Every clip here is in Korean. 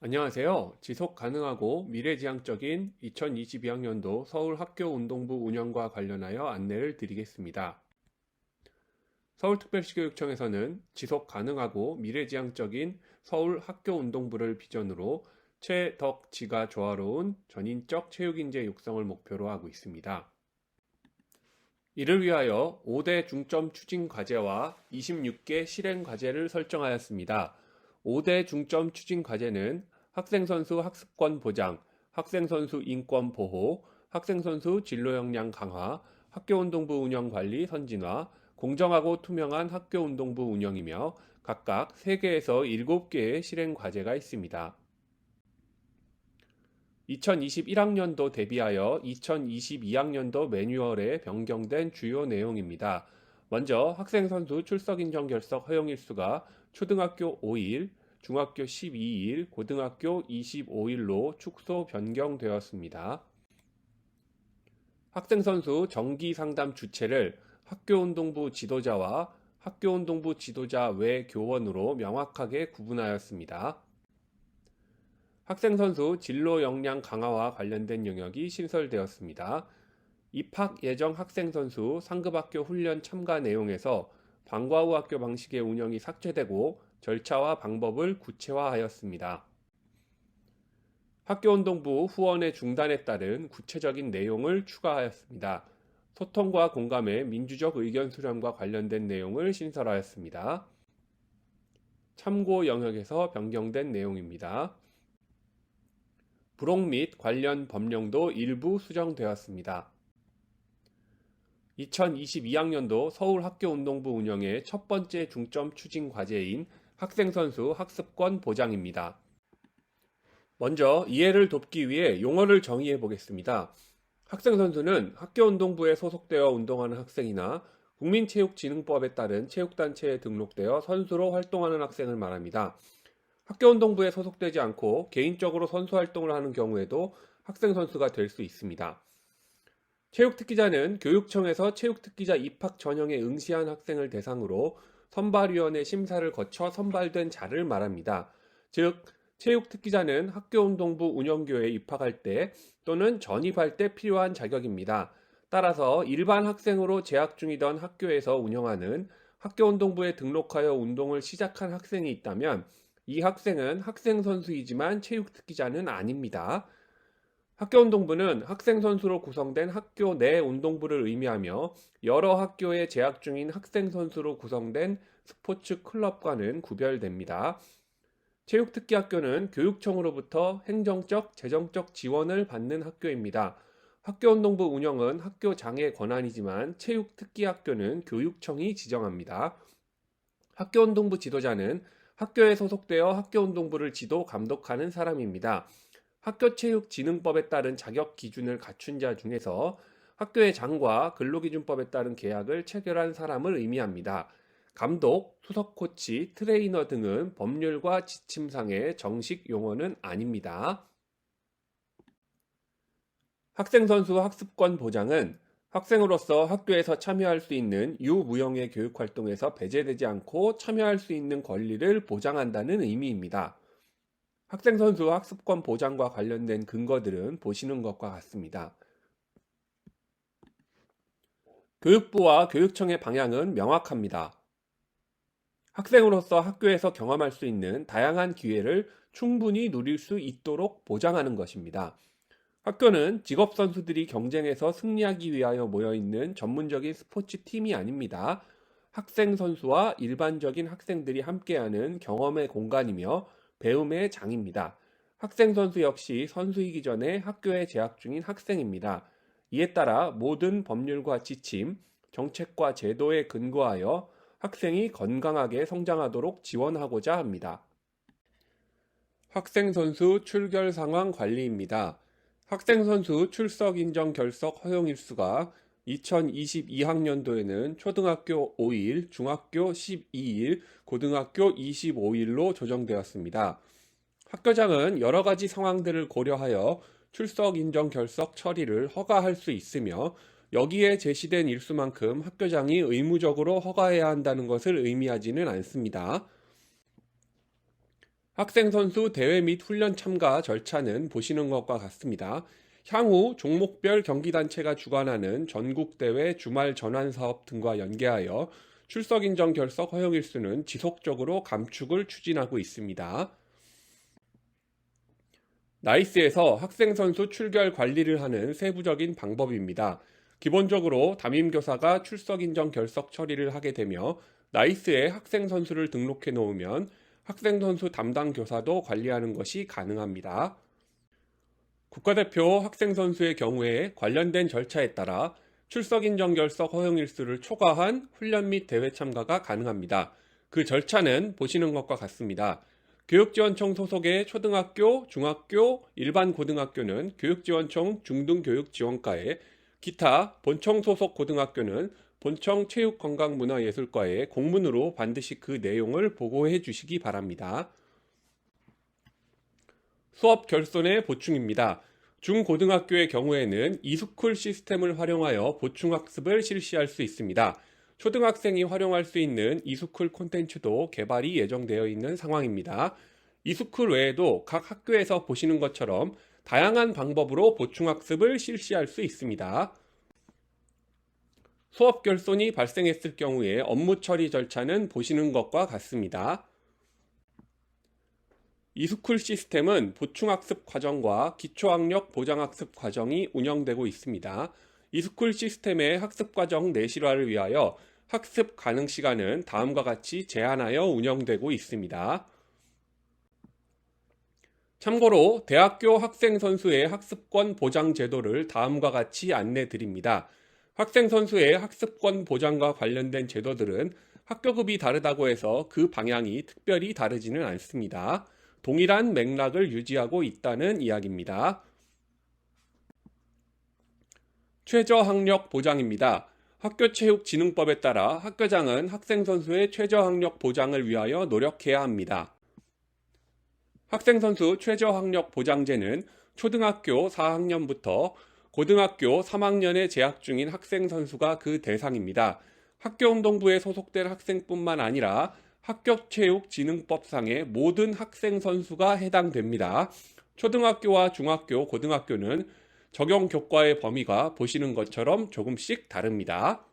안녕하세요. 지속 가능하고 미래지향적인 2022학년도 서울 학교운동부 운영과 관련하여 안내를 드리겠습니다. 서울특별시교육청에서는 지속 가능하고 미래지향적인 서울 학교운동부를 비전으로 최덕지가 조화로운 전인적 체육인재 육성을 목표로 하고 있습니다. 이를 위하여 5대 중점 추진 과제와 26개 실행 과제를 설정하였습니다. 5대 중점 추진 과제는 학생선수 학습권 보장, 학생선수 인권 보호, 학생선수 진로 역량 강화, 학교운동부 운영 관리 선진화, 공정하고 투명한 학교운동부 운영이며 각각 3개에서 7개의 실행 과제가 있습니다. 2021학년도 대비하여 2022학년도 매뉴얼에 변경된 주요 내용입니다. 먼저 학생선수 출석인정 결석 허용일수가 초등학교 5일, 중학교 12일, 고등학교 25일로 축소 변경되었습니다. 학생선수 정기상담 주체를 학교운동부 지도자와 학교운동부 지도자 외 교원으로 명확하게 구분하였습니다. 학생선수 진로 역량 강화와 관련된 영역이 신설되었습니다. 입학 예정 학생선수 상급학교 훈련 참가 내용에서 방과 후 학교 방식의 운영이 삭제되고 절차와 방법을 구체화하였습니다. 학교운동부 후원의 중단에 따른 구체적인 내용을 추가하였습니다. 소통과 공감의 민주적 의견 수렴과 관련된 내용을 신설하였습니다. 참고 영역에서 변경된 내용입니다. 부록 및 관련 법령도 일부 수정되었습니다. 2022학년도 서울학교운동부 운영의 첫 번째 중점 추진 과제인 학생선수 학습권 보장입니다. 먼저 이해를 돕기 위해 용어를 정의해 보겠습니다. 학생선수는 학교운동부에 소속되어 운동하는 학생이나 국민체육진흥법에 따른 체육단체에 등록되어 선수로 활동하는 학생을 말합니다. 학교운동부에 소속되지 않고 개인적으로 선수활동을 하는 경우에도 학생선수가 될 수 있습니다. 체육특기자는 교육청에서 체육특기자 입학 전형에 응시한 학생을 대상으로 선발위원회 심사를 거쳐 선발된 자를 말합니다. 즉, 체육특기자는 학교운동부 운영교에 입학할 때 또는 전입할 때 필요한 자격입니다. 따라서 일반 학생으로 재학 중이던 학교에서 운영하는 학교운동부에 등록하여 운동을 시작한 학생이 있다면 이 학생은 학생선수이지만 체육특기자는 아닙니다. 학교운동부는 학생선수로 구성된 학교 내 운동부를 의미하며 여러 학교에 재학 중인 학생선수로 구성된 스포츠 클럽과는 구별됩니다. 체육특기학교는 교육청으로부터 행정적, 재정적 지원을 받는 학교입니다. 학교운동부 운영은 학교 장의 권한이지만 체육특기학교는 교육청이 지정합니다. 학교운동부 지도자는 학교에 소속되어 학교운동부를 지도, 감독하는 사람입니다. 학교체육진흥법에 따른 자격 기준을 갖춘 자 중에서 학교의 장과 근로기준법에 따른 계약을 체결한 사람을 의미합니다. 감독, 수석 코치, 트레이너 등은 법률과 지침상의 정식 용어는 아닙니다. 학생선수 학습권 보장은 학생으로서 학교에서 참여할 수 있는 유무형의 교육활동에서 배제되지 않고 참여할 수 있는 권리를 보장한다는 의미입니다. 학생선수 학습권 보장과 관련된 근거들은 보시는 것과 같습니다. 교육부와 교육청의 방향은 명확합니다. 학생으로서 학교에서 경험할 수 있는 다양한 기회를 충분히 누릴 수 있도록 보장하는 것입니다. 학교는 직업선수들이 경쟁에서 승리하기 위하여 모여있는 전문적인 스포츠 팀이 아닙니다. 학생 선수와 일반적인 학생들이 함께하는 경험의 공간이며 배움의 장입니다. 학생 선수 역시 선수이기 전에 학교에 재학 중인 학생입니다. 이에 따라 모든 법률과 지침, 정책과 제도에 근거하여 학생이 건강하게 성장하도록 지원하고자 합니다. 학생 선수 출결 상황 관리입니다. 학생선수 출석 인정 결석 허용일수가 2022학년도에는 초등학교 5일, 중학교 12일, 고등학교 25일로 조정되었습니다. 학교장은 여러 가지 상황들을 고려하여 출석 인정 결석 처리를 허가할 수 있으며 여기에 제시된 일수만큼 학교장이 의무적으로 허가해야 한다는 것을 의미하지는 않습니다. 학생 선수 대회 및 훈련 참가 절차는 보시는 것과 같습니다. 향후 종목별 경기단체가 주관하는 전국대회 주말 전환 사업 등과 연계하여 출석 인정 결석 허용 일수는 지속적으로 감축을 추진하고 있습니다. 나이스에서 학생 선수 출결 관리를 하는 세부적인 방법입니다. 기본적으로 담임교사가 출석 인정 결석 처리를 하게 되며 나이스에 학생 선수를 등록해 놓으면 학생 선수 담당 교사도 관리하는 것이 가능합니다. 국가대표 학생 선수의 경우에 관련된 절차에 따라 출석 인정 결석 허용 일수를 초과한 훈련 및 대회 참가가 가능합니다. 그 절차는 보시는 것과 같습니다. 교육지원청 소속의 초등학교, 중학교, 일반 고등학교는 교육지원청 중등교육지원과에, 기타 본청 소속 고등학교는 본청 체육관광문화예술과에 공문으로 반드시 그 내용을 보고해 주시기 바랍니다. 수업 결손의 보충입니다. 중고등학교의 경우에는 이스쿨 시스템을 활용하여 보충학습을 실시할 수 있습니다. 초등학생이 활용할 수 있는 이스쿨 콘텐츠도 개발이 예정되어 있는 상황입니다. 이스쿨 외에도 각 학교에서 보시는 것처럼 다양한 방법으로 보충학습을 실시할 수 있습니다. 수업 결손이 발생했을 경우에 업무 처리 절차는 보시는 것과 같습니다. 이스쿨 시스템은 보충학습 과정과 기초학력 보장학습 과정이 운영되고 있습니다. 이스쿨 시스템의 학습 과정 내실화를 위하여 학습 가능 시간은 다음과 같이 제한하여 운영되고 있습니다. 참고로 대학교 학생 선수의 학습권 보장 제도를 다음과 같이 안내 드립니다. 학생 선수의 학습권 보장과 관련된 제도들은 학교급이 다르다고 해서 그 방향이 특별히 다르지는 않습니다. 동일한 맥락을 유지하고 있다는 이야기입니다. 최저학력 보장입니다. 학교체육진흥법에 따라 학교장은 학생 선수의 최저학력 보장을 위하여 노력해야 합니다. 학생 선수 최저학력 보장제는 초등학교 4학년부터 고등학교 3학년에 재학 중인 학생 선수가 그 대상입니다. 학교운동부에 소속된 학생뿐만 아니라 학교체육진흥법상의 모든 학생 선수가 해당됩니다. 초등학교와 중학교, 고등학교는 적용 교과의 범위가 보시는 것처럼 조금씩 다릅니다.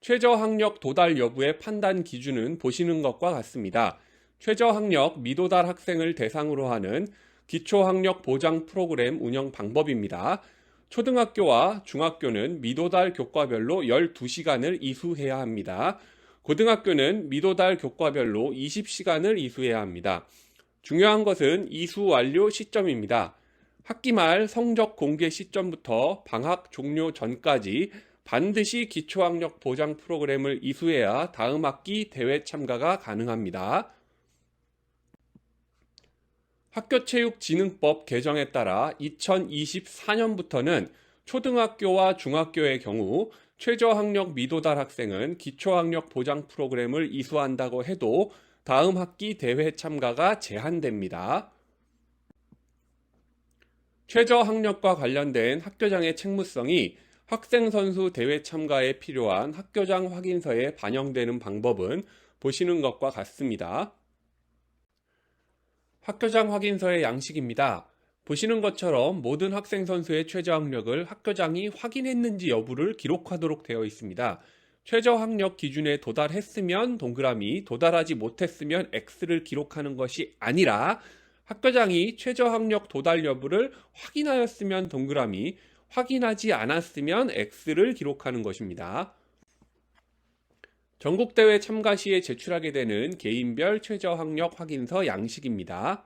최저학력 도달 여부의 판단 기준은 보시는 것과 같습니다. 최저학력 미도달 학생을 대상으로 하는 기초학력 보장 프로그램 운영 방법입니다. 초등학교와 중학교는 미도달 교과별로 12시간을 이수해야 합니다. 고등학교는 미도달 교과별로 20시간을 이수해야 합니다. 중요한 것은 이수 완료 시점입니다. 학기 말 성적 공개 시점부터 방학 종료 전까지 반드시 기초학력 보장 프로그램을 이수해야 다음 학기 대회 참가가 가능합니다. 학교체육진흥법 개정에 따라 2024년부터는 초등학교와 중학교의 경우 최저학력 미도달 학생은 기초학력 보장 프로그램을 이수한다고 해도 다음 학기 대회 참가가 제한됩니다. 최저학력과 관련된 학교장의 책무성이 학생 선수 대회 참가에 필요한 학교장 확인서에 반영되는 방법은 보시는 것과 같습니다. 학교장 확인서의 양식입니다. 보시는 것처럼 모든 학생 선수의 최저학력을 학교장이 확인했는지 여부를 기록하도록 되어 있습니다. 최저학력 기준에 도달했으면 동그라미, 도달하지 못했으면 X를 기록하는 것이 아니라 학교장이 최저학력 도달 여부를 확인하였으면 동그라미, 확인하지 않았으면 X를 기록하는 것입니다. 전국대회 참가 시에 제출하게 되는 개인별 최저학력 확인서 양식입니다.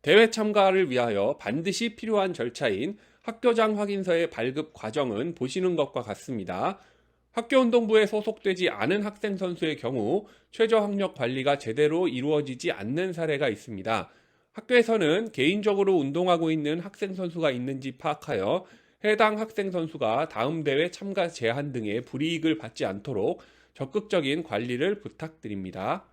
대회 참가를 위하여 반드시 필요한 절차인 학교장 확인서의 발급 과정은 보시는 것과 같습니다. 학교운동부에 소속되지 않은 학생 선수의 경우 최저학력 관리가 제대로 이루어지지 않는 사례가 있습니다. 학교에서는 개인적으로 운동하고 있는 학생 선수가 있는지 파악하여 해당 학생 선수가 다음 대회 참가 제한 등의 불이익을 받지 않도록 적극적인 관리를 부탁드립니다.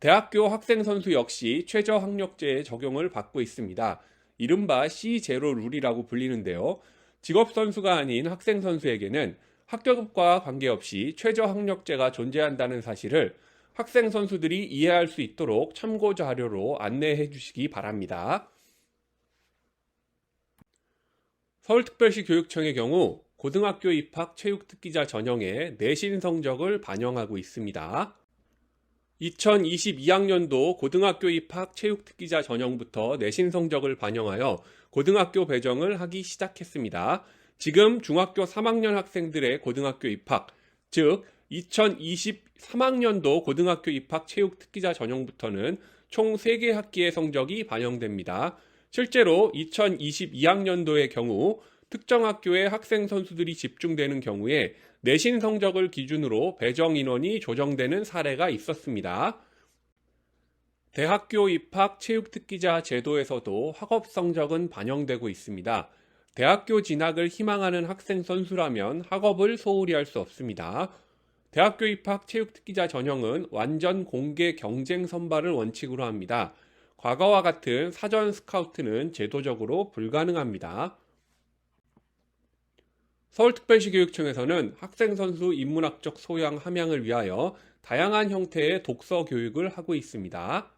대학교 학생 선수 역시 최저학력제의 적용을 받고 있습니다. 이른바 C0 룰이라고 불리는데요. 직업 선수가 아닌 학생 선수에게는 학교급과 관계없이 최저학력제가 존재한다는 사실을 학생 선수들이 이해할 수 있도록 참고 자료로 안내해 주시기 바랍니다. 서울특별시 교육청의 경우 고등학교 입학 체육특기자 전형의 내신 성적을 반영하고 있습니다. 2022학년도 고등학교 입학 체육특기자 전형부터 내신 성적을 반영하여 고등학교 배정을 하기 시작했습니다. 지금 중학교 3학년 학생들의 고등학교 입학, 즉 2023학년도 고등학교 입학 체육특기자 전형부터는 총 3개 학기의 성적이 반영됩니다. 실제로 2022학년도의 경우 특정 학교에 학생 선수들이 집중되는 경우에 내신 성적을 기준으로 배정 인원이 조정되는 사례가 있었습니다. 대학교 입학 체육특기자 제도에서도 학업 성적은 반영되고 있습니다. 대학교 진학을 희망하는 학생 선수라면 학업을 소홀히 할 수 없습니다. 대학교 입학 체육특기자 전형은 완전 공개 경쟁 선발을 원칙으로 합니다. 과거와 같은 사전 스카우트는 제도적으로 불가능합니다. 서울특별시 교육청에서는 학생 선수 인문학적 소양 함양을 위하여 다양한 형태의 독서 교육을 하고 있습니다.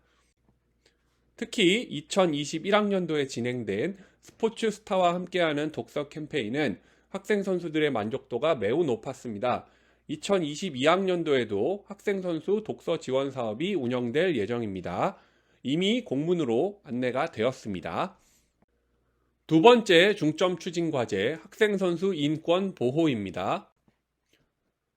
특히 2021학년도에 진행된 스포츠 스타와 함께하는 독서 캠페인은 학생 선수들의 만족도가 매우 높았습니다. 2022학년도에도 학생 선수 독서 지원 사업이 운영될 예정입니다. 이미 공문으로 안내가 되었습니다. 두 번째 중점 추진 과제, 학생 선수 인권 보호입니다.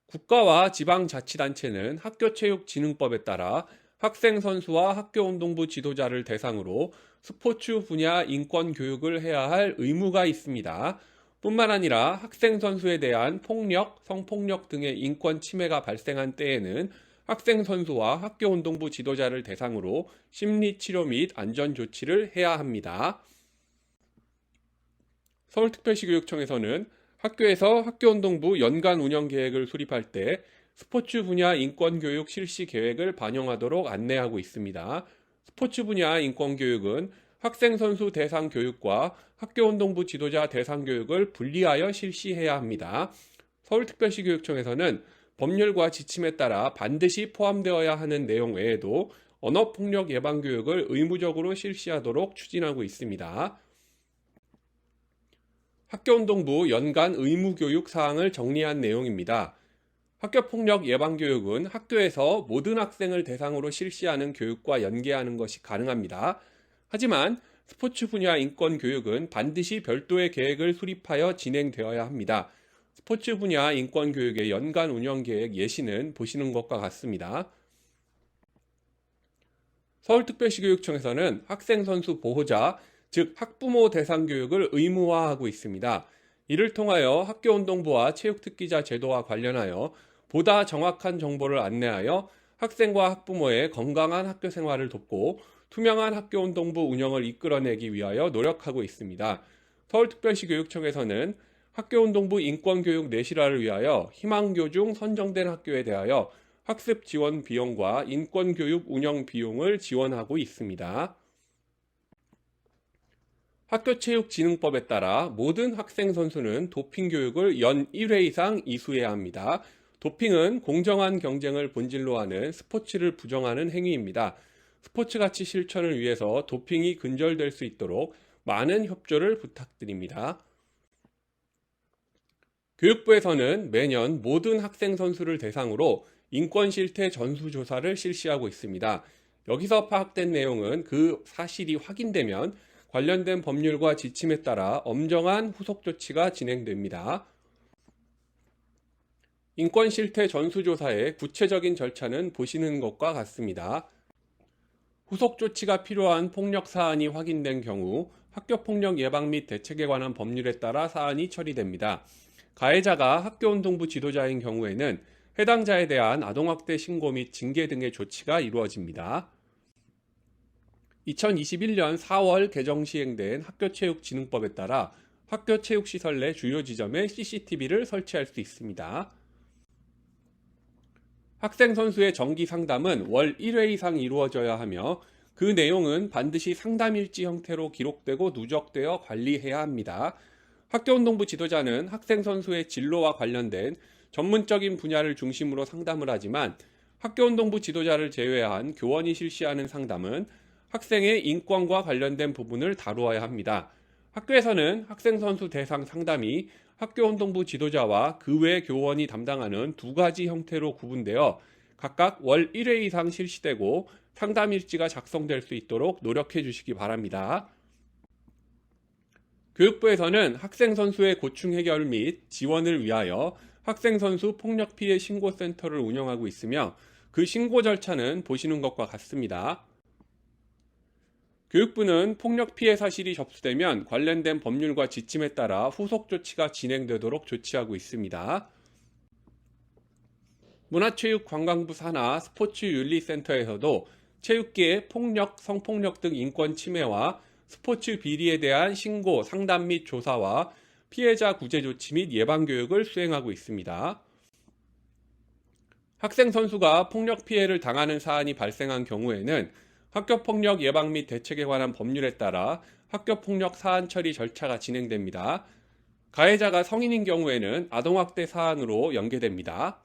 국가와 지방자치단체는 학교체육진흥법에 따라 학생 선수와 학교운동부 지도자를 대상으로 스포츠 분야 인권 교육을 해야 할 의무가 있습니다. 뿐만 아니라 학생 선수에 대한 폭력, 성폭력 등의 인권 침해가 발생한 때에는 학생 선수와 학교운동부 지도자를 대상으로 심리치료 및 안전조치를 해야 합니다. 서울특별시 교육청에서는 학교에서 학교운동부 연간 운영 계획을 수립할 때 스포츠 분야 인권교육 실시 계획을 반영하도록 안내하고 있습니다. 스포츠 분야 인권교육은 학생 선수 대상 교육과 학교운동부 지도자 대상 교육을 분리하여 실시해야 합니다. 서울특별시 교육청에서는 법률과 지침에 따라 반드시 포함되어야 하는 내용 외에도 언어폭력 예방 교육을 의무적으로 실시하도록 추진하고 있습니다. 학교운동부 연간 의무교육 사항을 정리한 내용입니다. 학교폭력 예방교육은 학교에서 모든 학생을 대상으로 실시하는 교육과 연계하는 것이 가능합니다. 하지만 스포츠 분야 인권교육은 반드시 별도의 계획을 수립하여 진행되어야 합니다. 스포츠 분야 인권교육의 연간 운영계획 예시는 보시는 것과 같습니다. 서울특별시 교육청에서는 학생 선수 보호자, 즉 학부모 대상 교육을 의무화하고 있습니다. 이를 통하여 학교운동부와 체육특기자 제도와 관련하여 보다 정확한 정보를 안내하여 학생과 학부모의 건강한 학교 생활을 돕고 투명한 학교운동부 운영을 이끌어내기 위하여 노력하고 있습니다. 서울특별시 교육청에서는 학교운동부 인권교육 내실화를 위하여 희망교 중 선정된 학교에 대하여 학습 지원 비용과 인권교육 운영 비용을 지원하고 있습니다. 학교체육진흥법에 따라 모든 학생 선수는 도핑 교육을 연 1회 이상 이수해야 합니다. 도핑은 공정한 경쟁을 본질로 하는 스포츠를 부정하는 행위입니다. 스포츠 가치 실천을 위해서 도핑이 근절될 수 있도록 많은 협조를 부탁드립니다. 교육부에서는 매년 모든 학생 선수를 대상으로 인권 실태 전수조사를 실시하고 있습니다. 여기서 파악된 내용은 그 사실이 확인되면 관련된 법률과 지침에 따라 엄정한 후속 조치가 진행됩니다. 인권 실태 전수조사의 구체적인 절차는 보시는 것과 같습니다. 후속 조치가 필요한 폭력 사안이 확인된 경우 학교폭력 예방 및 대책에 관한 법률에 따라 사안이 처리됩니다. 가해자가 학교운동부 지도자인 경우에는 해당자에 대한 아동학대 신고 및 징계 등의 조치가 이루어집니다. 2021년 4월 개정 시행된 학교체육진흥법에 따라 학교체육시설 내 주요 지점에 CCTV를 설치할 수 있습니다. 학생 선수의 정기 상담은 월 1회 이상 이루어져야 하며 그 내용은 반드시 상담일지 형태로 기록되고 누적되어 관리해야 합니다. 학교운동부 지도자는 학생 선수의 진로와 관련된 전문적인 분야를 중심으로 상담을 하지만 학교운동부 지도자를 제외한 교원이 실시하는 상담은 학생의 인권과 관련된 부분을 다루어야 합니다. 학교에서는 학생 선수 대상 상담이 학교운동부 지도자와 그 외 교원이 담당하는 두 가지 형태로 구분되어 각각 월 1회 이상 실시되고 상담 일지가 작성될 수 있도록 노력해 주시기 바랍니다. 교육부에서는 학생 선수의 고충 해결 및 지원을 위하여 학생 선수 폭력 피해 신고센터를 운영하고 있으며 그 신고 절차는 보시는 것과 같습니다. 교육부는 폭력 피해 사실이 접수되면 관련된 법률과 지침에 따라 후속 조치가 진행되도록 조치하고 있습니다. 문화체육관광부 산하 스포츠윤리센터에서도 체육계의 폭력, 성폭력 등 인권 침해와 스포츠 비리에 대한 신고, 상담 및 조사와 피해자 구제 조치 및 예방 교육을 수행하고 있습니다. 학생 선수가 폭력 피해를 당하는 사안이 발생한 경우에는 학교폭력 예방 및 대책에 관한 법률에 따라 학교폭력 사안 처리 절차가 진행됩니다. 가해자가 성인인 경우에는 아동학대 사안으로 연계됩니다.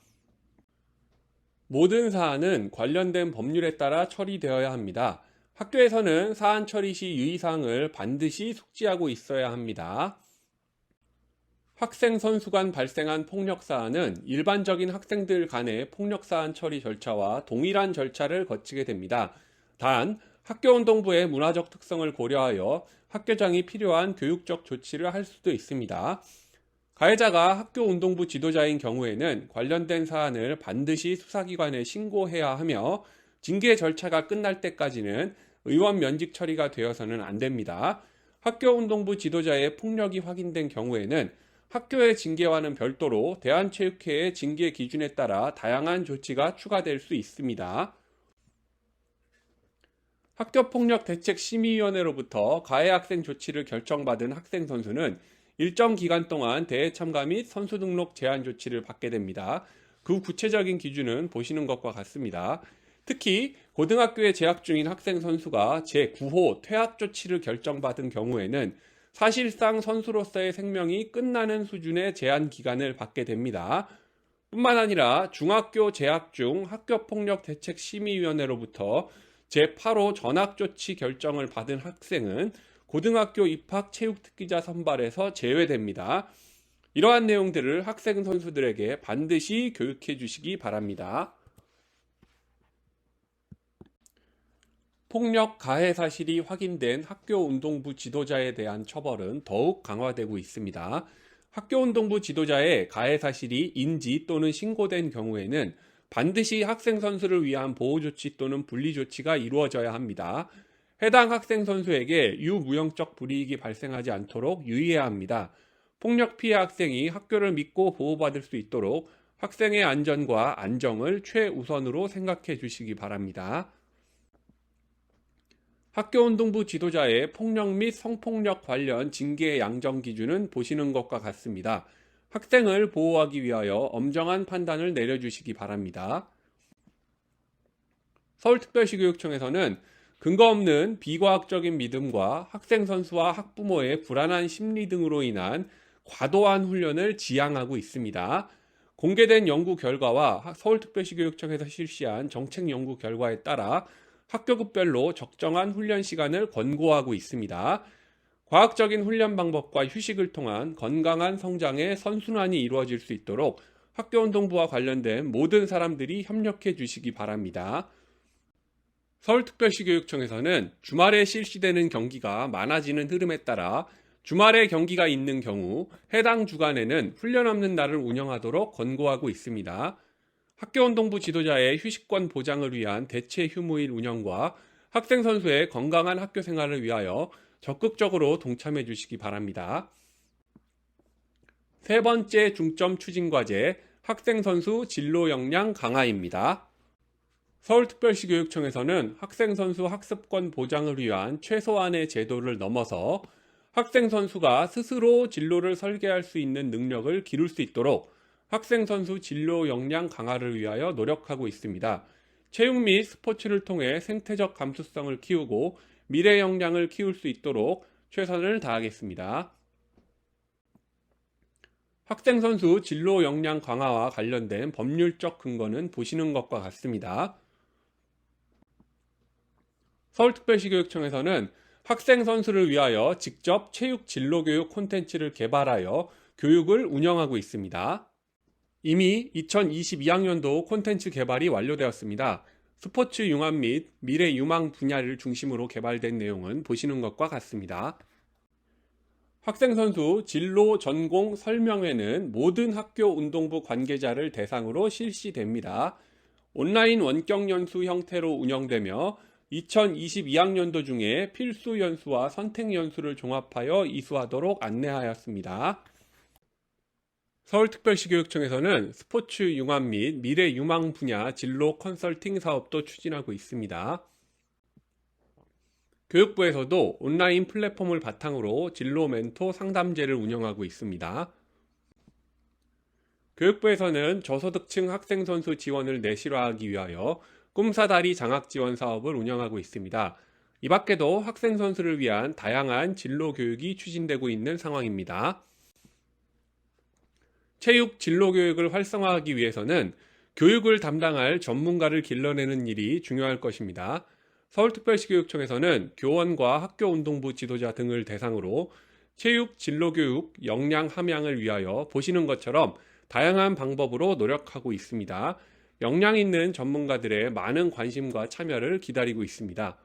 모든 사안은 관련된 법률에 따라 처리되어야 합니다. 학교에서는 사안 처리 시 유의사항을 반드시 숙지하고 있어야 합니다. 학생 선수 간 발생한 폭력 사안은 일반적인 학생들 간의 폭력 사안 처리 절차와 동일한 절차를 거치게 됩니다. 단, 학교운동부의 문화적 특성을 고려하여 학교장이 필요한 교육적 조치를 할 수도 있습니다. 가해자가 학교운동부 지도자인 경우에는 관련된 사안을 반드시 수사기관에 신고해야 하며 징계 절차가 끝날 때까지는 의원 면직 처리가 되어서는 안 됩니다. 학교운동부 지도자의 폭력이 확인된 경우에는 학교의 징계와는 별도로 대한체육회의 징계 기준에 따라 다양한 조치가 추가될 수 있습니다. 학교폭력대책심의위원회로부터 가해 학생 조치를 결정받은 학생 선수는 일정 기간 동안 대회 참가 및 선수 등록 제한 조치를 받게 됩니다. 그 구체적인 기준은 보시는 것과 같습니다. 특히 고등학교에 재학 중인 학생 선수가 제9호 퇴학 조치를 결정받은 경우에는 사실상 선수로서의 생명이 끝나는 수준의 제한 기간을 받게 됩니다. 뿐만 아니라 중학교 재학 중 학교폭력대책심의위원회로부터 제8호 전학조치 결정을 받은 학생은 고등학교 입학 체육특기자 선발에서 제외됩니다. 이러한 내용들을 학생 선수들에게 반드시 교육해 주시기 바랍니다. 폭력 가해 사실이 확인된 학교운동부 지도자에 대한 처벌은 더욱 강화되고 있습니다. 학교운동부 지도자의 가해 사실이 인지 또는 신고된 경우에는 반드시 학생 선수를 위한 보호 조치 또는 분리 조치가 이루어져야 합니다. 해당 학생 선수에게 유무형적 불이익이 발생하지 않도록 유의해야 합니다. 폭력 피해 학생이 학교를 믿고 보호받을 수 있도록 학생의 안전과 안정을 최우선으로 생각해 주시기 바랍니다. 학교운동부 지도자의 폭력 및 성폭력 관련 징계 양정 기준은 보시는 것과 같습니다. 학생을 보호하기 위하여 엄정한 판단을 내려주시기 바랍니다. 서울특별시교육청에서는 근거 없는 비과학적인 믿음과 학생 선수와 학부모의 불안한 심리 등으로 인한 과도한 훈련을 지양하고 있습니다. 공개된 연구 결과와 서울특별시교육청에서 실시한 정책 연구 결과에 따라 학교급별로 적정한 훈련 시간을 권고하고 있습니다. 과학적인 훈련 방법과 휴식을 통한 건강한 성장의 선순환이 이루어질 수 있도록 학교운동부와 관련된 모든 사람들이 협력해 주시기 바랍니다. 서울특별시교육청에서는 주말에 실시되는 경기가 많아지는 흐름에 따라 주말에 경기가 있는 경우 해당 주간에는 훈련 없는 날을 운영하도록 권고하고 있습니다. 학교운동부 지도자의 휴식권 보장을 위한 대체 휴무일 운영과 학생 선수의 건강한 학교 생활을 위하여 적극적으로 동참해 주시기 바랍니다. 세 번째 중점 추진 과제, 학생 선수 진로 역량 강화입니다. 서울특별시교육청에서는 학생 선수 학습권 보장을 위한 최소한의 제도를 넘어서 학생 선수가 스스로 진로를 설계할 수 있는 능력을 기를 수 있도록 학생 선수 진로 역량 강화를 위하여 노력하고 있습니다. 체육 및 스포츠를 통해 생태적 감수성을 키우고 미래 역량을 키울 수 있도록 최선을 다하겠습니다. 학생 선수 진로 역량 강화와 관련된 법률적 근거는 보시는 것과 같습니다. 서울특별시교육청에서는 학생 선수를 위하여 직접 체육 진로 교육 콘텐츠를 개발하여 교육을 운영하고 있습니다. 이미 2022학년도 콘텐츠 개발이 완료되었습니다. 스포츠 융합 및 미래 유망 분야를 중심으로 개발된 내용은 보시는 것과 같습니다. 학생 선수 진로 전공 설명회는 모든 학교 운동부 관계자를 대상으로 실시됩니다. 온라인 원격 연수 형태로 운영되며 2022학년도 중에 필수 연수와 선택 연수를 종합하여 이수하도록 안내하였습니다. 서울특별시교육청에서는 스포츠 융합 및 미래 유망 분야 진로 컨설팅 사업도 추진하고 있습니다. 교육부에서도 온라인 플랫폼을 바탕으로 진로 멘토 상담제를 운영하고 있습니다. 교육부에서는 저소득층 학생 선수 지원을 내실화하기 위하여 꿈사다리 장학 지원 사업을 운영하고 있습니다. 이 밖에도 학생 선수를 위한 다양한 진로 교육이 추진되고 있는 상황입니다. 체육 진로 교육을 활성화하기 위해서는 교육을 담당할 전문가를 길러내는 일이 중요할 것입니다. 서울특별시교육청에서는 교원과 학교운동부 지도자 등을 대상으로 체육 진로교육 역량 함양을 위하여 보시는 것처럼 다양한 방법으로 노력하고 있습니다. 역량 있는 전문가들의 많은 관심과 참여를 기다리고 있습니다.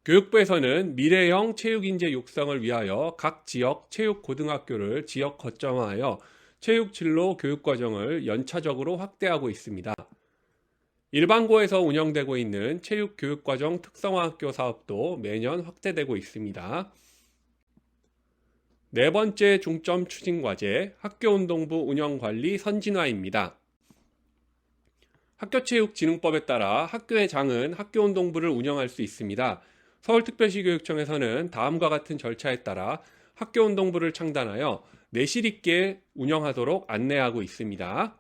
교육부에서는 미래형 체육인재 육성을 위하여 각 지역 체육고등학교를 지역 거점화하여 체육진로 교육과정을 연차적으로 확대하고 있습니다. 일반고에서 운영되고 있는 체육교육과정 특성화학교 사업도 매년 확대되고 있습니다. 네 번째 중점 추진 과제, 학교운동부 운영관리 선진화입니다. 학교체육진흥법에 따라 학교의 장은 학교운동부를 운영할 수 있습니다. 서울특별시교육청에서는 다음과 같은 절차에 따라 학교운동부를 창단하여 내실 있게 운영하도록 안내하고 있습니다.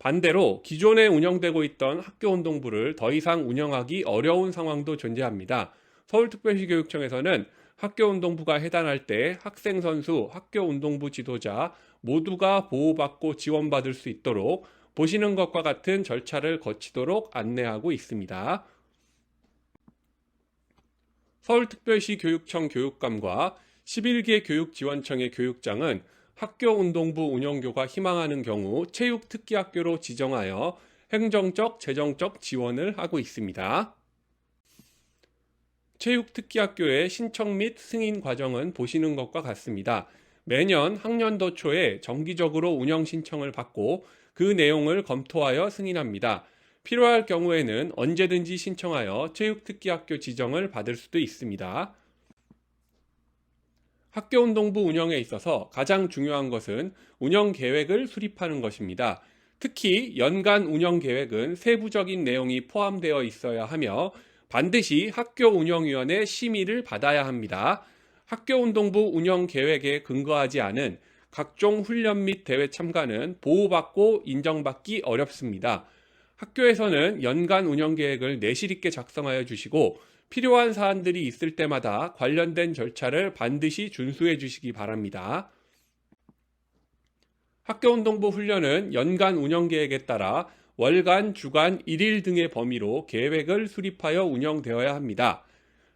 반대로 기존에 운영되고 있던 학교운동부를 더 이상 운영하기 어려운 상황도 존재합니다. 서울특별시교육청에서는 학교운동부가 해단할 때 학생 선수, 학교운동부 지도자 모두가 보호받고 지원받을 수 있도록 보시는 것과 같은 절차를 거치도록 안내하고 있습니다. 서울특별시 교육청 교육감과 11개 교육지원청의 교육장은 학교운동부 운영교가 희망하는 경우 체육특기학교로 지정하여 행정적, 재정적 지원을 하고 있습니다. 체육특기학교의 신청 및 승인 과정은 보시는 것과 같습니다. 매년 학년도 초에 정기적으로 운영 신청을 받고 그 내용을 검토하여 승인합니다. 필요할 경우에는 언제든지 신청하여 체육특기학교 지정을 받을 수도 있습니다. 학교운동부 운영에 있어서 가장 중요한 것은 운영계획을 수립하는 것입니다. 특히 연간 운영계획은 세부적인 내용이 포함되어 있어야 하며 반드시 학교운영위원회 심의를 받아야 합니다. 학교운동부 운영계획에 근거하지 않은 각종 훈련 및 대회 참가는 보호받고 인정받기 어렵습니다. 학교에서는 연간 운영계획을 내실 있게 작성하여 주시고 필요한 사안들이 있을 때마다 관련된 절차를 반드시 준수해 주시기 바랍니다. 학교운동부 훈련은 연간 운영계획에 따라 월간, 주간, 일일 등의 범위로 계획을 수립하여 운영되어야 합니다.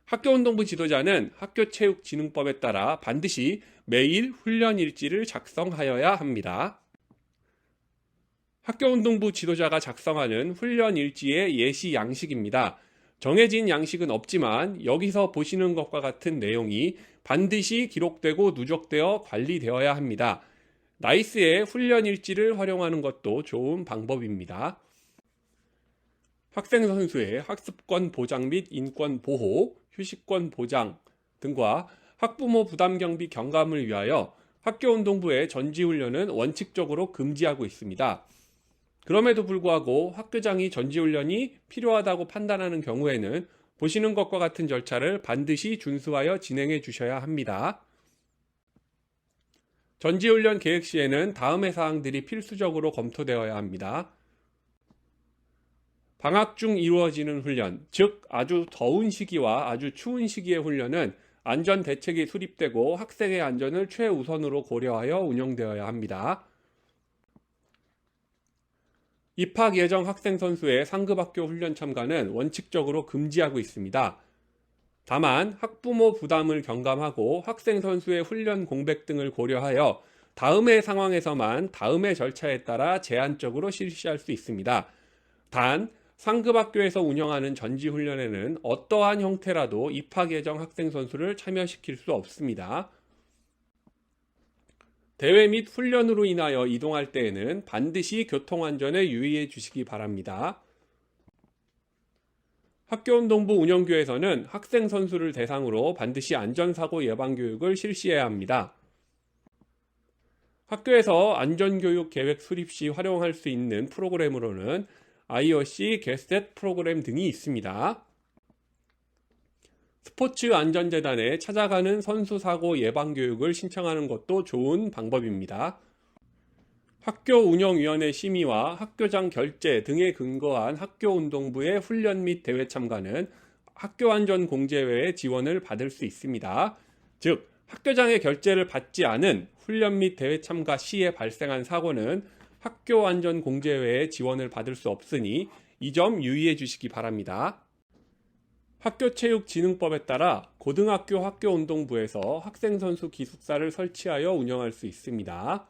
학교운동부 지도자는 학교체육진흥법에 따라 반드시 매일 훈련 일지를 작성하여야 합니다. 학교운동부 지도자가 작성하는 훈련 일지의 예시 양식입니다. 정해진 양식은 없지만 여기서 보시는 것과 같은 내용이 반드시 기록되고 누적되어 관리되어야 합니다. 나이스의 훈련 일지를 활용하는 것도 좋은 방법입니다. 학생 선수의 학습권 보장 및 인권 보호, 휴식권 보장 등과 학부모 부담 경비 경감을 위하여 학교운동부의 전지훈련은 원칙적으로 금지하고 있습니다. 그럼에도 불구하고 학교장이 전지훈련이 필요하다고 판단하는 경우에는 보시는 것과 같은 절차를 반드시 준수하여 진행해 주셔야 합니다. 전지훈련 계획 시에는 다음의 사항들이 필수적으로 검토되어야 합니다. 방학 중 이루어지는 훈련, 즉 아주 더운 시기와 아주 추운 시기의 훈련은 안전 대책이 수립되고 학생의 안전을 최우선으로 고려하여 운영되어야 합니다. 입학 예정 학생 선수의 상급학교 훈련 참가는 원칙적으로 금지하고 있습니다. 다만 학부모 부담을 경감하고 학생 선수의 훈련 공백 등을 고려하여 다음의 상황에서만 다음의 절차에 따라 제한적으로 실시할 수 있습니다. 단, 상급학교에서 운영하는 전지훈련에는 어떠한 형태라도 입학 예정 학생 선수를 참여시킬 수 없습니다. 대회 및 훈련으로 인하여 이동할 때에는 반드시 교통안전에 유의해 주시기 바랍니다. 학교운동부 운영교에서는 학생 선수를 대상으로 반드시 안전사고 예방교육을 실시해야 합니다. 학교에서 안전교육 계획 수립 시 활용할 수 있는 프로그램으로는 IOC, 게스텟 프로그램 등이 있습니다. 스포츠안전재단에 찾아가는 선수사고 예방교육을 신청하는 것도 좋은 방법입니다. 학교운영위원회 심의와 학교장 결재 등에 근거한 학교운동부의 훈련 및 대회 참가는 학교안전공제회의 지원을 받을 수 있습니다. 즉, 학교장의 결재를 받지 않은 훈련 및 대회 참가 시에 발생한 사고는 학교안전공제회의 지원을 받을 수 없으니 이 점 유의해 주시기 바랍니다. 학교체육진흥법에 따라 고등학교 학교운동부에서 학생선수 기숙사를 설치하여 운영할 수 있습니다.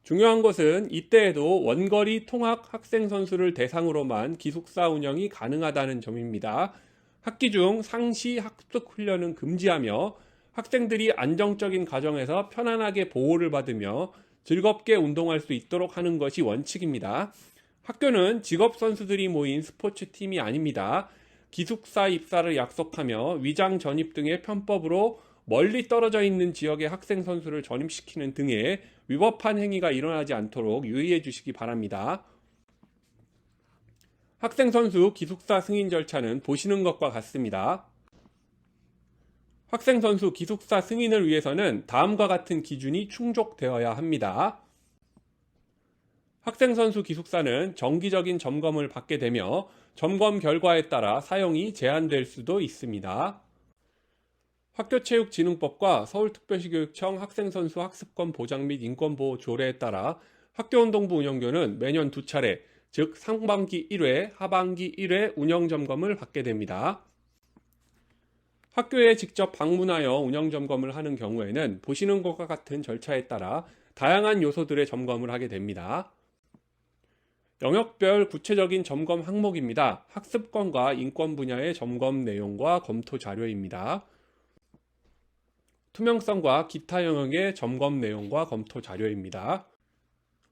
중요한 것은 이때에도 원거리 통학 학생선수를 대상으로만 기숙사 운영이 가능하다는 점입니다. 학기 중 상시 학습 훈련은 금지하며 학생들이 안정적인 과정에서 편안하게 보호를 받으며 즐겁게 운동할 수 있도록 하는 것이 원칙입니다. 학교는 직업선수들이 모인 스포츠팀이 아닙니다. 기숙사 입사를 약속하며 위장 전입 등의 편법으로 멀리 떨어져 있는 지역의 학생 선수를 전입시키는 등의 위법한 행위가 일어나지 않도록 유의해 주시기 바랍니다. 학생 선수 기숙사 승인 절차는 보시는 것과 같습니다. 학생 선수 기숙사 승인을 위해서는 다음과 같은 기준이 충족되어야 합니다. 학생 선수 기숙사는 정기적인 점검을 받게 되며 점검 결과에 따라 사용이 제한될 수도 있습니다. 학교체육진흥법과 서울특별시교육청 학생선수 학습권 보장 및 인권보호 조례에 따라 학교운동부 운영교는 매년 2차례, 즉 상반기 1회, 하반기 1회 운영점검을 받게 됩니다. 학교에 직접 방문하여 운영점검을 하는 경우에는 보시는 것과 같은 절차에 따라 다양한 요소들의 점검을 하게 됩니다. 영역별 구체적인 점검 항목입니다. 학습권과 인권 분야의 점검 내용과 검토 자료입니다. 투명성과 기타 영역의 점검 내용과 검토 자료입니다.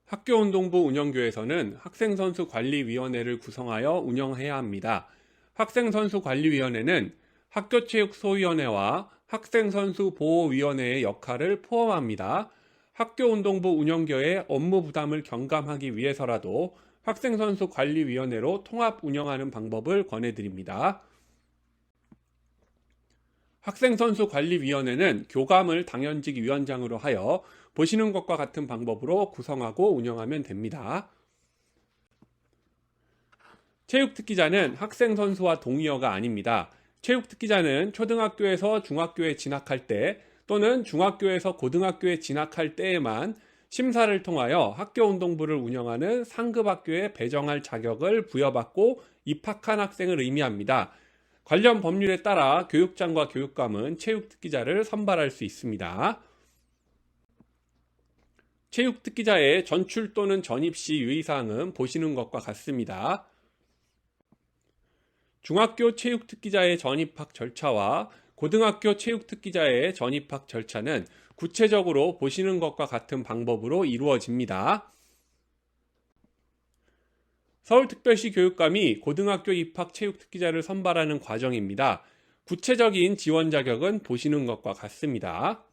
학교운동부 운영교에서는 학생선수관리위원회를 구성하여 운영해야 합니다. 학생선수관리위원회는 학교체육소위원회와 학생선수보호위원회의 역할을 포함합니다. 학교운동부 운영교의 업무 부담을 경감하기 위해서라도 학생선수관리위원회로 통합 운영하는 방법을 권해드립니다. 학생선수관리위원회는 교감을 당연직 위원장으로 하여 보시는 것과 같은 방법으로 구성하고 운영하면 됩니다. 체육특기자는 학생선수와 동의어가 아닙니다. 체육특기자는 초등학교에서 중학교에 진학할 때 또는 중학교에서 고등학교에 진학할 때에만 심사를 통하여 학교운동부를 운영하는 상급학교에 배정할 자격을 부여받고 입학한 학생을 의미합니다. 관련 법률에 따라 교육장과 교육감은 체육특기자를 선발할 수 있습니다. 체육특기자의 전출 또는 전입 시 유의사항은 보시는 것과 같습니다. 중학교 체육특기자의 전입학 절차와 고등학교 체육특기자의 전입학 절차는 구체적으로 보시는 것과 같은 방법으로 이루어집니다. 서울특별시 교육감이 고등학교 입학 체육특기자를 선발하는 과정입니다. 구체적인 지원 자격은 보시는 것과 같습니다.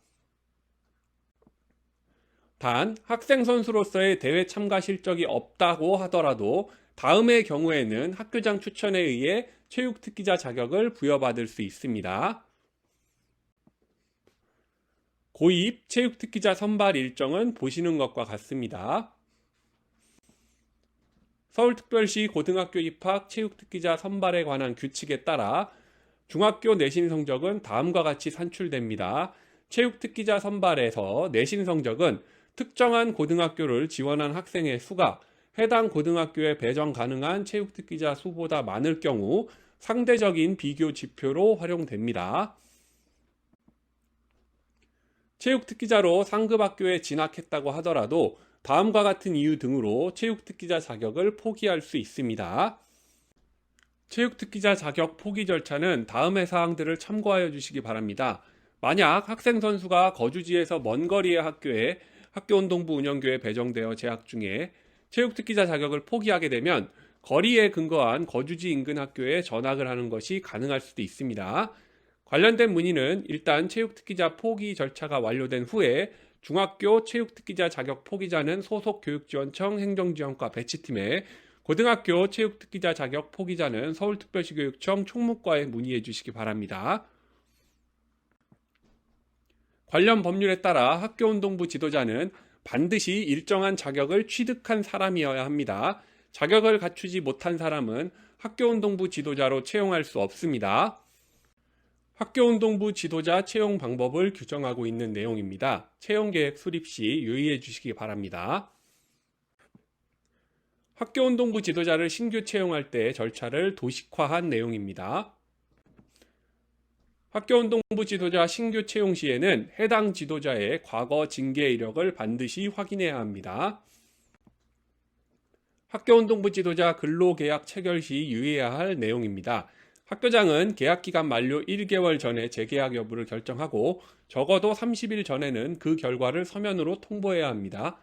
단, 학생 선수로서의 대회 참가 실적이 없다고 하더라도 다음의 경우에는 학교장 추천에 의해 체육특기자 자격을 부여받을 수 있습니다. 고입 체육특기자 선발 일정은 보시는 것과 같습니다. 서울특별시 고등학교 입학 체육특기자 선발에 관한 규칙에 따라 중학교 내신 성적은 다음과 같이 산출됩니다. 체육특기자 선발에서 내신 성적은 특정한 고등학교를 지원한 학생의 수가 해당 고등학교에 배정 가능한 체육특기자 수보다 많을 경우 상대적인 비교 지표로 활용됩니다. 체육특기자로 상급 학교에 진학했다고 하더라도 다음과 같은 이유 등으로 체육특기자 자격을 포기할 수 있습니다. 체육특기자 자격 포기 절차는 다음의 사항들을 참고하여 주시기 바랍니다. 만약 학생 선수가 거주지에서 먼 거리의 학교에 학교운동부 운영교에 배정되어 재학 중에 체육특기자 자격을 포기하게 되면 거리에 근거한 거주지 인근 학교에 전학을 하는 것이 가능할 수도 있습니다. 관련된 문의는 일단 체육특기자 포기 절차가 완료된 후에 중학교 체육특기자 자격 포기자는 소속 교육지원청 행정지원과 배치팀에, 고등학교 체육특기자 자격 포기자는 서울특별시 교육청 총무과에 문의해 주시기 바랍니다. 관련 법률에 따라 학교운동부 지도자는 반드시 일정한 자격을 취득한 사람이어야 합니다. 자격을 갖추지 못한 사람은 학교운동부 지도자로 채용할 수 없습니다. 학교운동부 지도자 채용 방법을 규정하고 있는 내용입니다. 채용계획 수립 시 유의해 주시기 바랍니다. 학교운동부 지도자를 신규 채용할 때 절차를 도식화한 내용입니다. 학교운동부 지도자 신규 채용 시에는 해당 지도자의 과거 징계 이력을 반드시 확인해야 합니다. 학교운동부 지도자 근로계약 체결 시 유의해야 할 내용입니다. 학교장은 계약기간 만료 1개월 전에 재계약 여부를 결정하고 적어도 30일 전에는 그 결과를 서면으로 통보해야 합니다.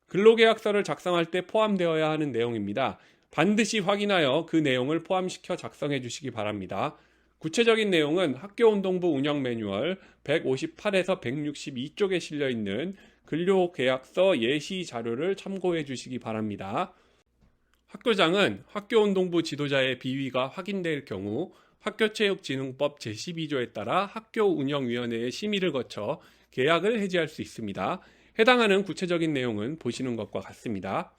근로계약서를 작성할 때 포함되어야 하는 내용입니다. 반드시 확인하여 그 내용을 포함시켜 작성해 주시기 바랍니다. 구체적인 내용은 학교운동부 운영 매뉴얼 158에서 162쪽에 실려있는 근로계약서 예시 자료를 참고해 주시기 바랍니다. 학교장은 학교운동부 지도자의 비위가 확인될 경우 학교체육진흥법 제12조에 따라 학교운영위원회의 심의를 거쳐 계약을 해지할 수 있습니다. 해당하는 구체적인 내용은 보시는 것과 같습니다.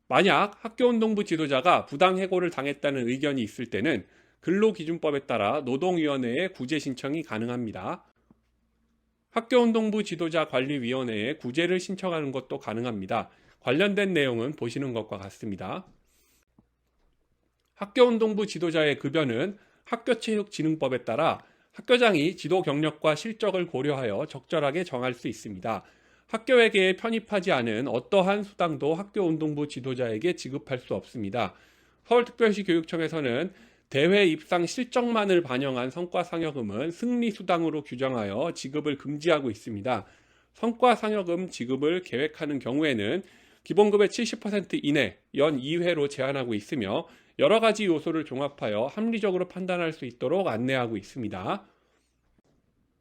만약 학교운동부 지도자가 부당해고를 당했다는 의견이 있을 때는 근로기준법에 따라 노동위원회에 구제 신청이 가능합니다. 학교운동부 지도자 관리위원회에 구제를 신청하는 것도 가능합니다. 관련된 내용은 보시는 것과 같습니다. 학교운동부 지도자의 급여는 학교체육진흥법에 따라 학교장이 지도 경력과 실적을 고려하여 적절하게 정할 수 있습니다. 학교회계에 편입하지 않은 어떠한 수당도 학교운동부 지도자에게 지급할 수 없습니다. 서울특별시 교육청에서는 대회 입상 실적만을 반영한 성과상여금은 승리수당으로 규정하여 지급을 금지하고 있습니다. 성과상여금 지급을 계획하는 경우에는 기본급의 70% 이내 연 2회로 제한하고 있으며 여러 가지 요소를 종합하여 합리적으로 판단할 수 있도록 안내하고 있습니다.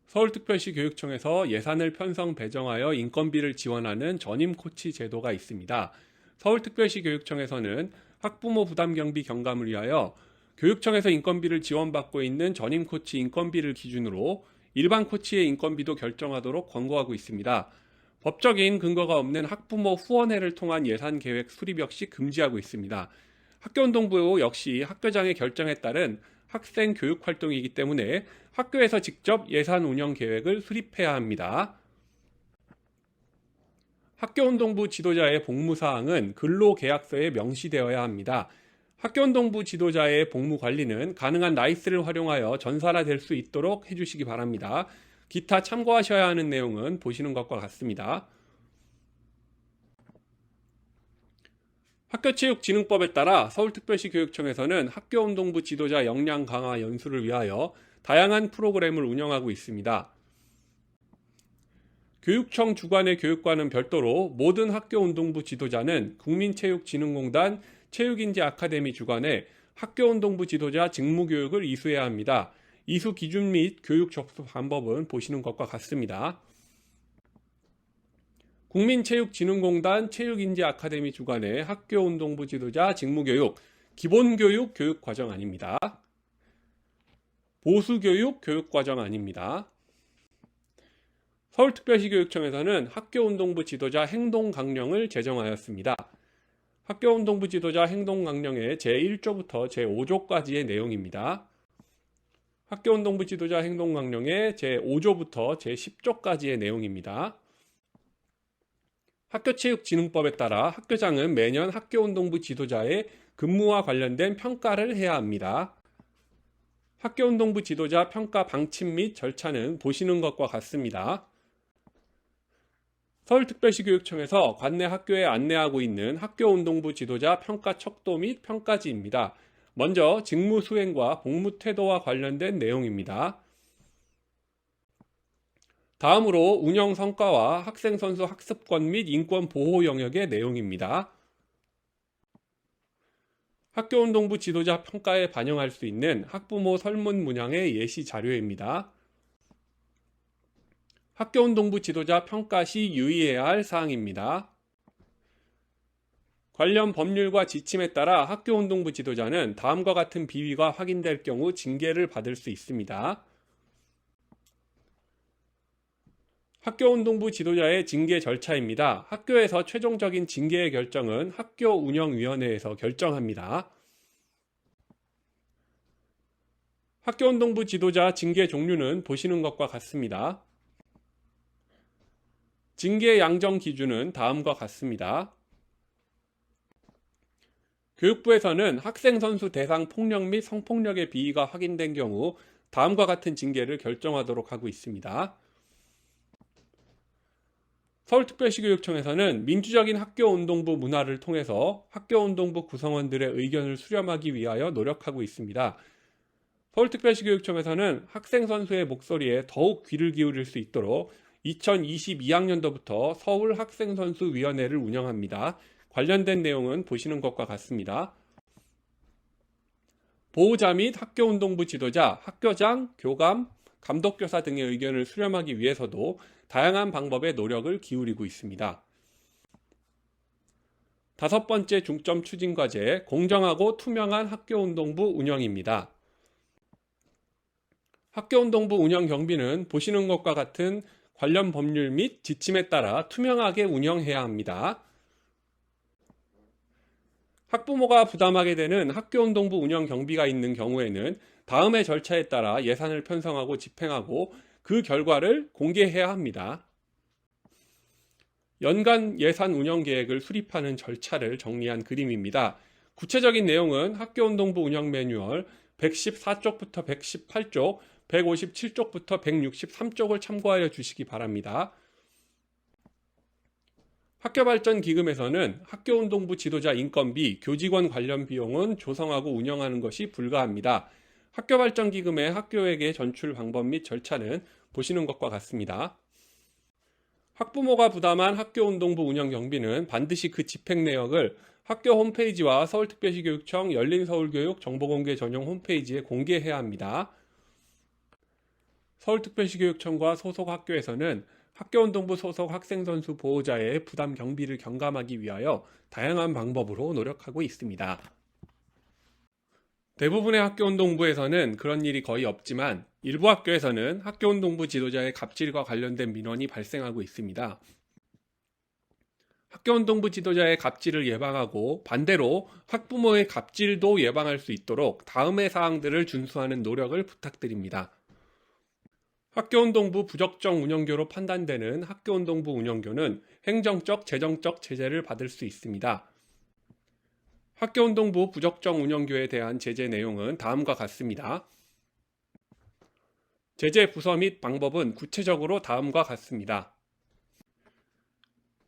서울특별시 교육청에서 예산을 편성 배정하여 인건비를 지원하는 전임 코치 제도가 있습니다. 서울특별시 교육청에서는 학부모 부담 경비 경감을 위하여 교육청에서 인건비를 지원받고 있는 전임 코치 인건비를 기준으로 일반 코치의 인건비도 결정하도록 권고하고 있습니다. 법적인 근거가 없는 학부모 후원회를 통한 예산 계획 수립 역시 금지하고 있습니다. 학교운동부 역시 학교장의 결정에 따른 학생 교육 활동이기 때문에 학교에서 직접 예산 운영 계획을 수립해야 합니다. 학교운동부 지도자의 복무사항은 근로계약서에 명시되어야 합니다. 학교운동부 지도자의 복무 관리는 가능한 나이스를 활용하여 전산화될 수 있도록 해주시기 바랍니다. 기타 참고하셔야 하는 내용은 보시는 것과 같습니다. 학교체육진흥법에 따라 서울특별시 교육청에서는 학교운동부 지도자 역량 강화 연수를 위하여 다양한 프로그램을 운영하고 있습니다. 교육청 주관의 교육과는 별도로 모든 학교운동부 지도자는 국민체육진흥공단 체육인재 아카데미 주관의 학교운동부 지도자 직무교육을 이수해야 합니다. 이수 기준 및 교육 접수 방법은 보시는 것과 같습니다. 국민체육진흥공단 체육인재 아카데미 주관의 학교운동부 지도자 직무교육, 기본교육 교육과정 아닙니다. 보수교육 교육과정 아닙니다. 서울특별시 교육청에서는 학교운동부 지도자 행동강령을 제정하였습니다. 학교운동부 지도자 행동강령의 제1조부터 제5조까지의 내용입니다. 학교운동부 지도자 행동강령의 제5조부터 제10조까지의 내용입니다. 학교체육진흥법에 따라 학교장은 매년 학교운동부 지도자의 근무와 관련된 평가를 해야 합니다. 학교운동부 지도자 평가 방침 및 절차는 보시는 것과 같습니다. 서울특별시 교육청에서 관내 학교에 안내하고 있는 학교운동부 지도자 평가 척도 및 평가지입니다. 먼저 직무 수행과 복무 태도와 관련된 내용입니다. 다음으로 운영 성과와 학생 선수 학습권 및 인권 보호 영역의 내용입니다. 학교운동부 지도자 평가에 반영할 수 있는 학부모 설문 문항의 예시 자료입니다. 학교운동부 지도자 평가 시 유의해야 할 사항입니다. 관련 법률과 지침에 따라 학교운동부 지도자는 다음과 같은 비위가 확인될 경우 징계를 받을 수 있습니다. 학교운동부 지도자의 징계 절차입니다. 학교에서 최종적인 징계의 결정은 학교운영위원회에서 결정합니다. 학교운동부 지도자 징계 종류는 보시는 것과 같습니다. 징계 양정 기준은 다음과 같습니다. 교육부에서는 학생 선수 대상 폭력 및 성폭력의 비위가 확인된 경우 다음과 같은 징계를 결정하도록 하고 있습니다. 서울특별시 교육청에서는 민주적인 학교운동부 문화를 통해서 학교운동부 구성원들의 의견을 수렴하기 위하여 노력하고 있습니다. 서울특별시 교육청에서는 학생 선수의 목소리에 더욱 귀를 기울일 수 있도록 2022학년도부터 서울학생선수위원회를 운영합니다. 관련된 내용은 보시는 것과 같습니다. 보호자 및 학교운동부 지도자, 학교장, 교감, 감독교사 등의 의견을 수렴하기 위해서도 다양한 방법의 노력을 기울이고 있습니다. 다섯 번째 중점 추진 과제, 공정하고 투명한 학교운동부 운영입니다. 학교운동부 운영 경비는 보시는 것과 같은 관련 법률 및 지침에 따라 투명하게 운영해야 합니다. 학부모가 부담하게 되는 학교운동부 운영 경비가 있는 경우에는 다음의 절차에 따라 예산을 편성하고 집행하고 그 결과를 공개해야 합니다. 연간 예산 운영 계획을 수립하는 절차를 정리한 그림입니다. 구체적인 내용은 학교운동부 운영 매뉴얼 114쪽부터 118쪽, 157쪽부터 163쪽을 참고하여 주시기 바랍니다. 학교발전기금에서는 학교운동부 지도자 인건비, 교직원 관련 비용은 조성하고 운영하는 것이 불가합니다. 학교발전기금의 학교에게 전출 방법 및 절차는 보시는 것과 같습니다. 학부모가 부담한 학교운동부 운영 경비는 반드시 그 집행 내역을 학교 홈페이지와 서울특별시 교육청 열린서울교육 정보공개 전용 홈페이지에 공개해야 합니다. 서울특별시 교육청과 소속 학교에서는 학교운동부 소속 학생선수 보호자의 부담 경비를 경감하기 위하여 다양한 방법으로 노력하고 있습니다. 대부분의 학교운동부에서는 그런 일이 거의 없지만 일부 학교에서는 학교운동부 지도자의 갑질과 관련된 민원이 발생하고 있습니다. 학교운동부 지도자의 갑질을 예방하고 반대로 학부모의 갑질도 예방할 수 있도록 다음의 사항들을 준수하는 노력을 부탁드립니다. 학교운동부 부적정 운영교로 판단되는 학교운동부 운영교는 행정적, 재정적 제재를 받을 수 있습니다. 학교운동부 부적정 운영교에 대한 제재 내용은 다음과 같습니다. 제재 부서 및 방법은 구체적으로 다음과 같습니다.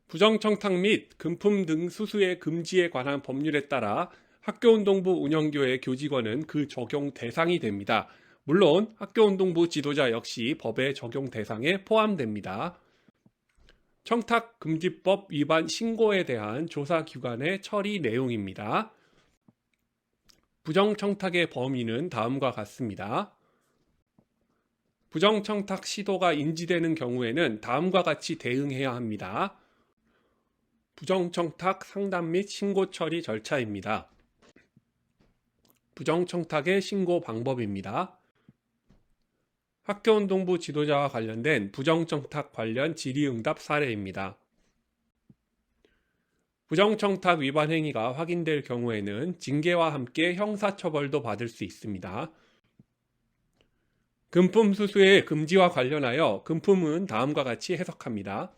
부정청탁 및 금품 등 수수의 금지에 관한 법률에 따라 학교운동부 운영교의 교직원은 그 적용 대상이 됩니다. 물론 학교운동부 지도자 역시 법의 적용 대상에 포함됩니다. 청탁금지법 위반 신고에 대한 조사기관의 처리 내용입니다. 부정청탁의 범위는 다음과 같습니다. 부정청탁 시도가 인지되는 경우에는 다음과 같이 대응해야 합니다. 부정청탁 상담 및 신고 처리 절차입니다. 부정청탁의 신고 방법입니다. 학교운동부 지도자와 관련된 부정청탁 관련 질의응답 사례입니다. 부정청탁 위반 행위가 확인될 경우에는 징계와 함께 형사처벌도 받을 수 있습니다. 금품 수수의 금지와 관련하여 금품은 다음과 같이 해석합니다.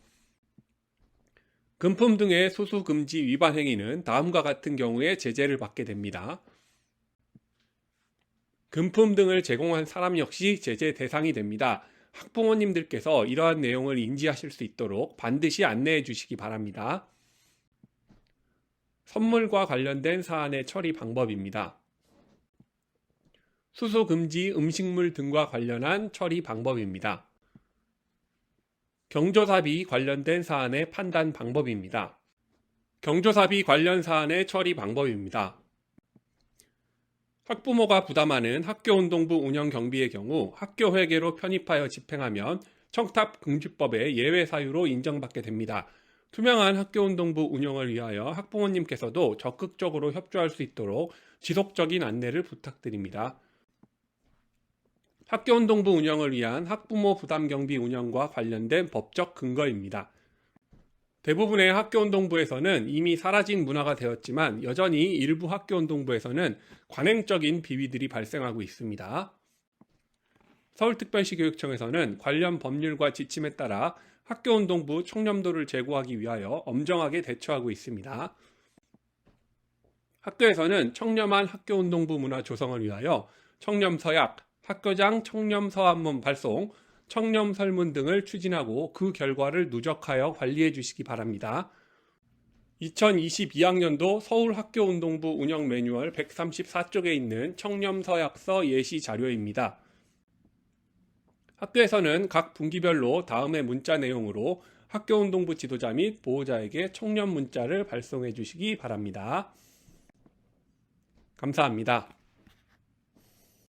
금품 등의 수수 금지 위반 행위는 다음과 같은 경우에 제재를 받게 됩니다. 금품 등을 제공한 사람 역시 제재 대상이 됩니다. 학부모님들께서 이러한 내용을 인지하실 수 있도록 반드시 안내해 주시기 바랍니다. 선물과 관련된 사안의 처리 방법입니다. 수수 금지 음식물 등과 관련한 처리 방법입니다. 경조사비 관련된 사안의 판단 방법입니다. 경조사비 관련 사안의 처리 방법입니다. 학부모가 부담하는 학교운동부 운영 경비의 경우 학교회계로 편입하여 집행하면 청탁금지법의 예외 사유로 인정받게 됩니다. 투명한 학교운동부 운영을 위하여 학부모님께서도 적극적으로 협조할 수 있도록 지속적인 안내를 부탁드립니다. 학교운동부 운영을 위한 학부모 부담경비 운영과 관련된 법적 근거입니다. 대부분의 학교운동부에서는 이미 사라진 문화가 되었지만 여전히 일부 학교운동부에서는 관행적인 비위들이 발생하고 있습니다. 서울특별시 교육청에서는 관련 법률과 지침에 따라 학교운동부 청렴도를 제고하기 위하여 엄정하게 대처하고 있습니다. 학교에서는 청렴한 학교운동부 문화 조성을 위하여 청렴서약, 학교장 청렴서한문 발송, 청렴설문 등을 추진하고 그 결과를 누적하여 관리해 주시기 바랍니다. 2022학년도 서울학교운동부 운영 매뉴얼 134쪽에 있는 청렴서약서 예시 자료입니다. 학교에서는 각 분기별로 다음의 문자 내용으로 학교운동부 지도자 및 보호자에게 청렴 문자를 발송해 주시기 바랍니다. 감사합니다.